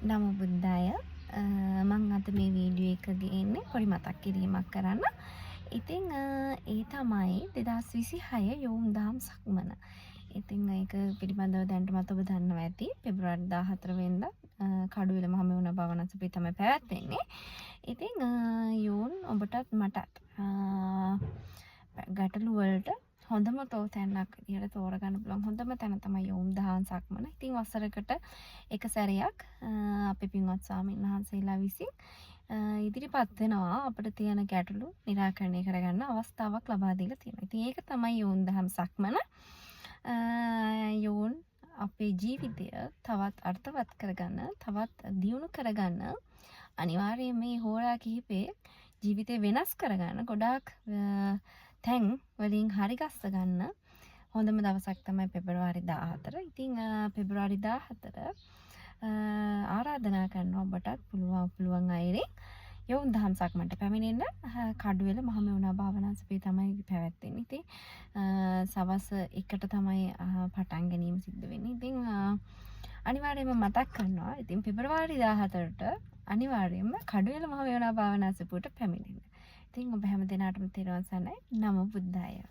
නමෝ බුද්දාය. මම අද මේ වීඩියෝ එක ගේන්නේ පොඩි මතක් කිරීමක් කරන්න. ඉතින් ඒ තමයි 2026 යෝම් දහම් සක්මන. ඉතින් ඒක පිළිබඳව දැනටමත් ඔබ දන්නවා ඇති. පෙබරවාරි 14 වෙනිදා කඩුවෙල මහමෙවුනා භාවනාසභාවේ තමයි පැවැත්වෙන්නේ. ඉතින් යෝන් ඔබටත් මටත් ගැටළු වලට හොඳම තැනක් විදියට තෝරගන්න පුළුවන් හොඳම තැන තමයි යෝම් දහම් සක්මන. ඉතින් වසරකට එක සැරයක් අපේ පින්වත් ස්වාමීන් වහන්සේලා විසින් ඉදිරිපත් වෙනවා අපිට තියෙන ගැටලු निराකරණය කරගන්න අවස්ථාවක් ලබා දීලා තියෙනවා. ඉතින් ඒක තමයි යෝන් දහම් සක්මන. යෝන් අපේ ජීවිතය තවත් අර්ථවත් කරගන්න, තවත් දියුණු කරගන්න අනිවාර්යයෙන් මේ හෝරා කිහිපේ ජීවිතේ වෙනස් කරගන්න ගොඩාක් තැන් වලින් හරි ගස්ස ගන්න හොඳම දවසක් තමයි පෙබරවාරි 14. ඉතින් පෙබරවාරි 14 ආරාධනා කරනවා ඔබටත් පුළුවන් අයරේ යෝන් දහම් සක්මන්ට පැමිණෙන්න. කඩුවෙල මහමෙවුනා භාවනාසභාවේ තමයි පැවැත්වෙන්නේ. ඉතින් සවස් 1ට තමයි පටන් ගැනීම සිද්ධ වෙන්නේ. ඉතින් අනිවාර්යයෙන්ම මතක් කරනවා. ඉතින් පෙබරවාරි 14ට අනිවාර්යයෙන්ම කඩුවෙල මහමෙවුනා භාවනාසභාවට පැමිණෙන්න. ඉතින් ඔබ හැම දිනාටම තෙරුවන් සරණයි. නමෝ බුද්දාය.